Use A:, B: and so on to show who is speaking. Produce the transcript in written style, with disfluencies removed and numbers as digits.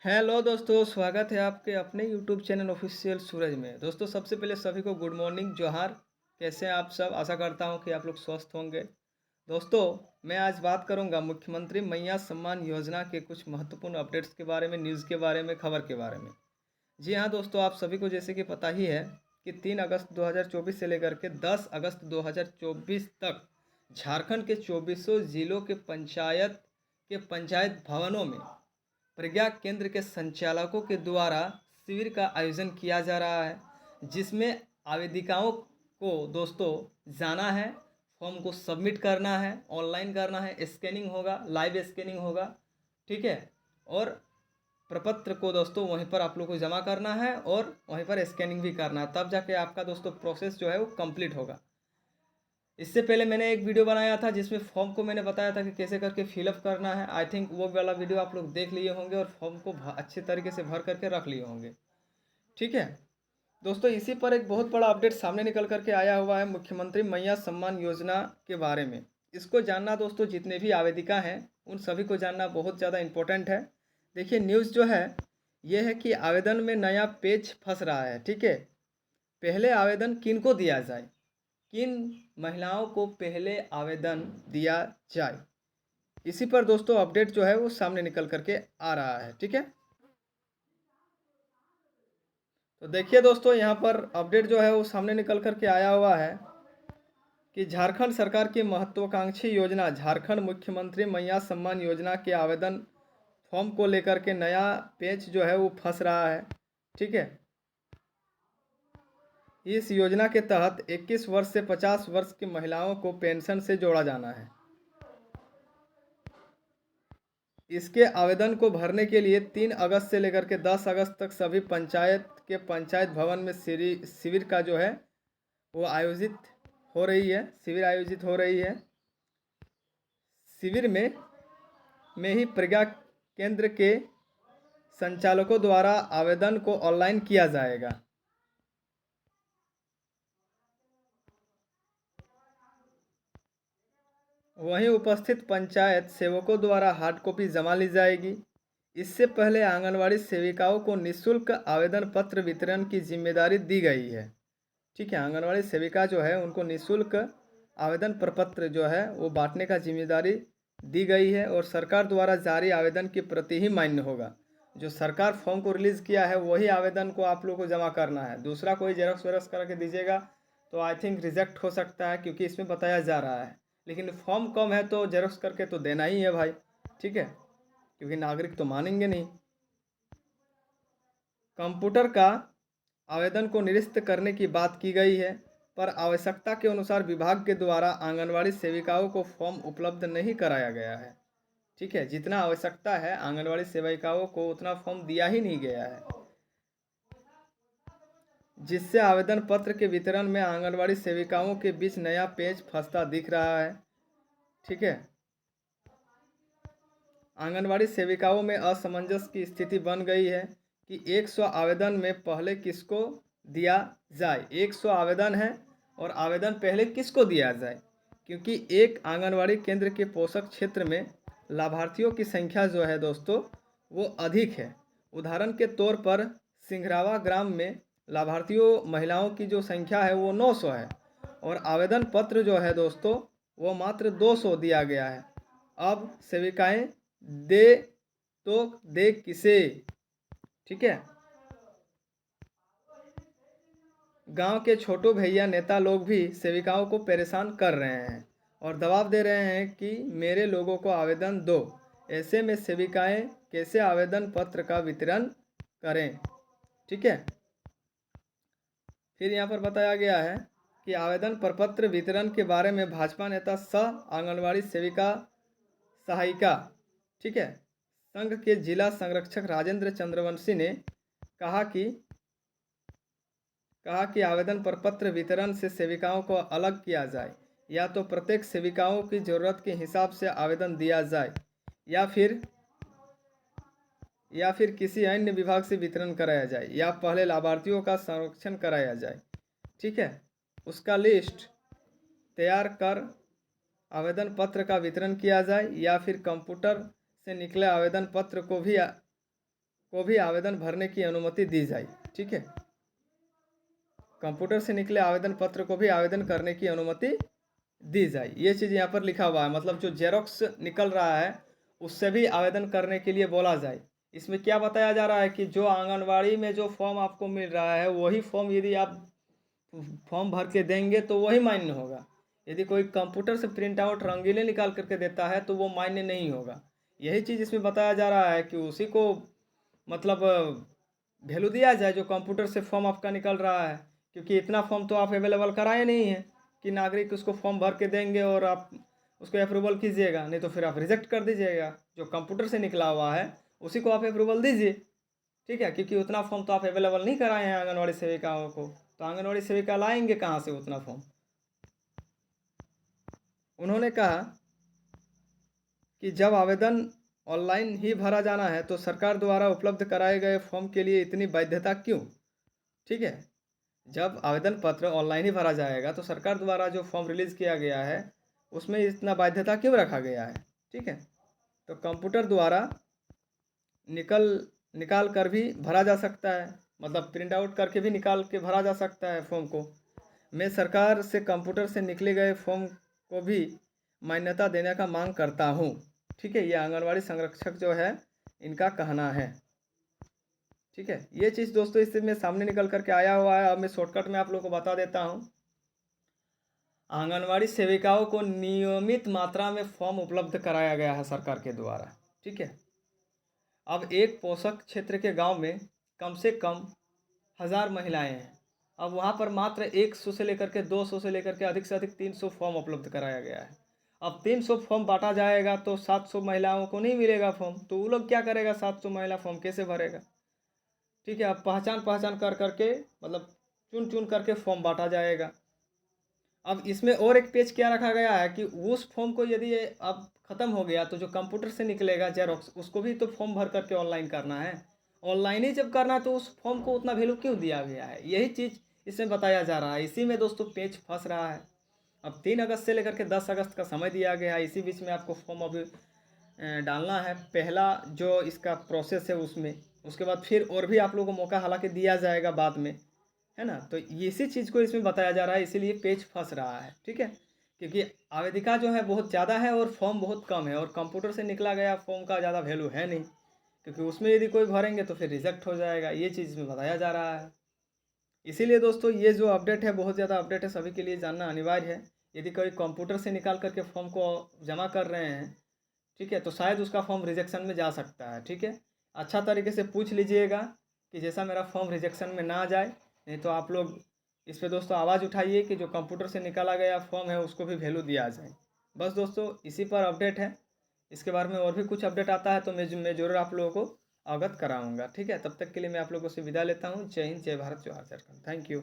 A: Hello दोस्तों, स्वागत है आपके अपने यूट्यूब चैनल ऑफिशियल सूरज में। दोस्तों, सबसे पहले सभी को गुड मॉर्निंग, जोहार। कैसे हैं आप सब? आशा करता हूं कि आप लोग स्वस्थ होंगे। दोस्तों, मैं आज बात करूंगा मुख्यमंत्री मैया सम्मान योजना के कुछ महत्वपूर्ण अपडेट्स के बारे में, न्यूज़ के बारे में, खबर के बारे में। जी हाँ दोस्तों, आप सभी को जैसे कि पता ही है कि 3 अगस्त 2024 से लेकर के 10 अगस्त 2024 तक झारखंड के 24 जिलों के पंचायत भवनों में प्रज्ञा केंद्र के संचालकों के द्वारा शिविर का आयोजन किया जा रहा है, जिसमें आवेदिकाओं को दोस्तों जाना है, फॉर्म को सबमिट करना है, ऑनलाइन करना है, स्कैनिंग होगा, लाइव स्कैनिंग होगा। ठीक है। और प्रपत्र को दोस्तों वहीं पर आप लोग को जमा करना है और वहीं पर स्कैनिंग भी करना है, तब जाके आपका दोस्तों प्रोसेस जो है वो कंप्लीट होगा। इससे पहले मैंने एक वीडियो बनाया था जिसमें फॉर्म को मैंने बताया था कि कैसे करके फिलअप करना है। आई थिंक वो वाला वीडियो आप लोग देख लिए होंगे और फॉर्म को अच्छे तरीके से भर करके रख लिए होंगे। ठीक है दोस्तों, इसी पर एक बहुत बड़ा अपडेट सामने निकल करके आया हुआ है मुख्यमंत्री मैया सम्मान योजना के बारे में। इसको जानना दोस्तों, जितने भी आवेदिका हैं उन सभी को जानना बहुत ज़्यादा इम्पोर्टेंट है। देखिए, न्यूज़ जो है ये है कि आवेदन में नया पेज फंस रहा है। ठीक है। पहले आवेदन किन को दिया जाए, किन महिलाओं को पहले आवेदन दिया जाए, इसी पर दोस्तों अपडेट जो है वो सामने निकल करके आ रहा है। ठीक है। तो देखिए दोस्तों, यहाँ पर अपडेट जो है वो सामने निकल करके आया हुआ है कि झारखंड सरकार की महत्वाकांक्षी योजना झारखंड मुख्यमंत्री मैया सम्मान योजना के आवेदन फॉर्म को लेकर के नया पेज जो है वो फंस रहा है। ठीक है। इस योजना के तहत 21 वर्ष से 50 वर्ष की महिलाओं को पेंशन से जोड़ा जाना है। इसके आवेदन को भरने के लिए 3 अगस्त से लेकर के 10 अगस्त तक सभी पंचायत भवन में शिविर का जो है वो आयोजित हो रही है। शिविर आयोजित हो रही है। शिविर में ही प्रज्ञा केंद्र के संचालकों द्वारा आवेदन को ऑनलाइन किया जाएगा। वहीं उपस्थित पंचायत सेवकों द्वारा हार्ड कॉपी जमा ली जाएगी। इससे पहले आंगनवाड़ी सेविकाओं को निःशुल्क आवेदन पत्र वितरण की जिम्मेदारी दी गई है। ठीक है। आंगनवाड़ी सेविका जो है उनको निःशुल्क आवेदन प्रपत्र जो है वो बांटने का जिम्मेदारी दी गई है और सरकार द्वारा जारी आवेदन की प्रति ही मान्य होगा। जो सरकार फॉर्म को रिलीज़ किया है वही आवेदन को आप लोग को जमा करना है। दूसरा कोई जेरॉक्स वेरॉक्स करके दीजिएगा तो आई थिंक रिजेक्ट हो सकता है, क्योंकि इसमें बताया जा रहा है। लेकिन फॉर्म कम है तो जेरॉक्स करके तो देना ही है भाई। ठीक है। क्योंकि नागरिक तो मानेंगे नहीं। कंप्यूटर का आवेदन को निरस्त करने की बात की गई है, पर आवश्यकता के अनुसार विभाग के द्वारा आंगनवाड़ी सेविकाओं को फॉर्म उपलब्ध नहीं कराया गया है। ठीक है। जितना आवश्यकता है आंगनवाड़ी सेविकाओं को उतना फॉर्म दिया ही नहीं गया है, जिससे आवेदन पत्र के वितरण में आंगनवाड़ी सेविकाओं के बीच नया पेच फंसता दिख रहा है। ठीक है। आंगनवाड़ी सेविकाओं में असमंजस की स्थिति बन गई है कि 100 आवेदन में पहले किसको दिया जाए। 100 आवेदन है और आवेदन पहले किसको दिया जाए, क्योंकि एक आंगनवाड़ी केंद्र के पोषक क्षेत्र में लाभार्थियों की संख्या जो है दोस्तों वो अधिक है। उदाहरण के तौर पर सिंघरावा ग्राम में लाभार्थियों महिलाओं की जो संख्या है वो 900 है और आवेदन पत्र जो है दोस्तों वो मात्र 200 दिया गया है। अब सेविकाएं दे तो दे किसे? ठीक है। गांव के छोटू भैया नेता लोग भी सेविकाओं को परेशान कर रहे हैं और दबाव दे रहे हैं कि मेरे लोगों को आवेदन दो। ऐसे में सेविकाएं कैसे आवेदन पत्र का वितरण करें? ठीक है। फिर यहाँ पर बताया गया है कि आवेदन प्रपत्र वितरण के बारे में भाजपा नेता सह आंगनवाड़ी सेविका सहायिका ठीक है संघ के जिला संरक्षक राजेंद्र चंद्रवंशी ने कहा कि आवेदन प्रपत्र वितरण से सेविकाओं को अलग किया जाए, या तो प्रत्येक सेविकाओं की ज़रूरत के हिसाब से आवेदन दिया जाए या फिर किसी अन्य विभाग से वितरण कराया जाए, या पहले लाभार्थियों का संरक्षण कराया जाए। ठीक है। उसका लिस्ट तैयार कर आवेदन पत्र का वितरण किया जाए, या फिर कंप्यूटर से निकले आवेदन पत्र को भी को भी आवेदन भरने की अनुमति दी जाए। ठीक है, कंप्यूटर से निकले आवेदन पत्र को भी आवेदन करने की अनुमति दी जाए। ये चीज़ यहाँ पर लिखा हुआ है, मतलब जो जेरोक्स निकल रहा है उससे भी आवेदन करने के लिए बोला जाए। इसमें क्या बताया जा रहा है कि जो आंगनवाड़ी में जो फॉर्म आपको मिल रहा है वही फॉर्म यदि आप फॉर्म भर के देंगे तो वही मान्य होगा। यदि कोई कंप्यूटर से प्रिंट आउट रंगीले निकाल करके देता है तो वो मान्य नहीं होगा। यही चीज़ इसमें बताया जा रहा है कि उसी को मतलब वैल्यू दिया जाए जो कंप्यूटर से फॉर्म आपका निकल रहा है, क्योंकि इतना फॉर्म तो आप अवेलेबल कराए नहीं है कि नागरिक उसको फॉर्म भर के देंगे और आप उसको अप्रूवल कीजिएगा, नहीं तो फिर आप रिजेक्ट कर दीजिएगा। जो कंप्यूटर से निकला हुआ है उसी को आप अप्रूवल दीजिए। ठीक है, क्योंकि उतना फॉर्म तो आप अवेलेबल नहीं कराए हैं आंगनवाड़ी सेविकाओं को, तो आंगनवाड़ी सेविका लाएंगे कहाँ से उतना फॉर्म। उन्होंने कहा कि जब आवेदन ऑनलाइन ही भरा जाना है तो सरकार द्वारा उपलब्ध कराए गए फॉर्म के लिए इतनी बाध्यता क्यों। ठीक है, जब आवेदन पत्र ऑनलाइन ही भरा जाएगा तो सरकार द्वारा जो फॉर्म रिलीज़ किया गया है उसमें इतना बाध्यता क्यों रखा गया है। ठीक है, तो कंप्यूटर द्वारा निकाल कर भी भरा जा सकता है, मतलब प्रिंट आउट करके भी निकाल के भरा जा सकता है फॉर्म को। मैं सरकार से कंप्यूटर से निकले गए फॉर्म को भी मान्यता देने का मांग करता हूँ। ठीक है, ये आंगनवाड़ी संरक्षक जो है इनका कहना है। ठीक है, ये चीज़ दोस्तों इससे मैं सामने निकल करके आया हुआ है। अब मैं शॉर्टकट में आप लोगों को बता देता हूँ। आंगनवाड़ी सेविकाओं को नियमित मात्रा में फॉर्म उपलब्ध कराया गया है सरकार के द्वारा। ठीक है, अब एक पोषक क्षेत्र के गांव में कम से कम 1000 महिलाएं हैं। अब वहां पर मात्र 100 से लेकर के 200 से लेकर के अधिक से अधिक 300 फॉर्म उपलब्ध कराया गया है। अब 300 फॉर्म बांटा जाएगा तो 700 महिलाओं को नहीं मिलेगा फॉर्म, तो वो लोग क्या करेगा, 700 महिला फॉर्म कैसे भरेगा। ठीक है, अब पहचान कर करके मतलब चुन चुन करके फॉर्म बांटा जाएगा। अब इसमें और एक पेज क्या रखा गया है कि उस फॉर्म को यदि अब ख़त्म हो गया तो जो कंप्यूटर से निकलेगा जेरोक्स उसको भी तो फॉर्म भर करके ऑनलाइन करना है। ऑनलाइन ही जब करना है तो उस फॉर्म को उतना वैल्यू क्यों दिया गया है, यही चीज़ इसमें बताया जा रहा है। इसी में दोस्तों पेज फंस रहा है। अब 3 अगस्त से लेकर के 10 अगस्त का समय दिया गया है, इसी बीच में आपको फॉर्म अभी डालना है। पहला जो इसका प्रोसेस है उसमें, उसके बाद फिर और भी आप लोगों को मौका हालांकि दिया जाएगा बाद में, है ना। तो इसी चीज़ को इसमें बताया जा रहा है, इसीलिए पेज फंस रहा है। ठीक है, क्योंकि आवेदिका जो है बहुत ज़्यादा है और फॉर्म बहुत कम है, और कंप्यूटर से निकला गया फॉर्म का ज़्यादा वैल्यू है नहीं, क्योंकि उसमें यदि कोई भरेंगे तो फिर रिजेक्ट हो जाएगा। ये चीज़ इसमें बताया जा रहा है। इसीलिए दोस्तों ये जो अपडेट है बहुत ज़्यादा अपडेट है, सभी के लिए जानना अनिवार्य है। यदि कोई कंप्यूटर से निकाल करके फॉर्म को जमा कर रहे हैं, ठीक है, तो शायद उसका फॉर्म रिजेक्शन में जा सकता है। ठीक है, अच्छा तरीके से पूछ लीजिएगा कि जैसा मेरा फॉर्म रिजेक्शन में ना जाए, नहीं तो आप लोग इस पे दोस्तों आवाज़ उठाइए कि जो कंप्यूटर से निकाला गया फॉर्म है उसको भी वैल्यू दिया जाए। बस दोस्तों इसी पर अपडेट है। इसके बारे में और भी कुछ अपडेट आता है तो मैं ज़रूर आप लोगों को अवगत कराऊंगा। ठीक है, तब तक के लिए मैं आप लोगों से विदा लेता हूँ। जय हिंद, जय भारत, जय झारखंड। Thank you.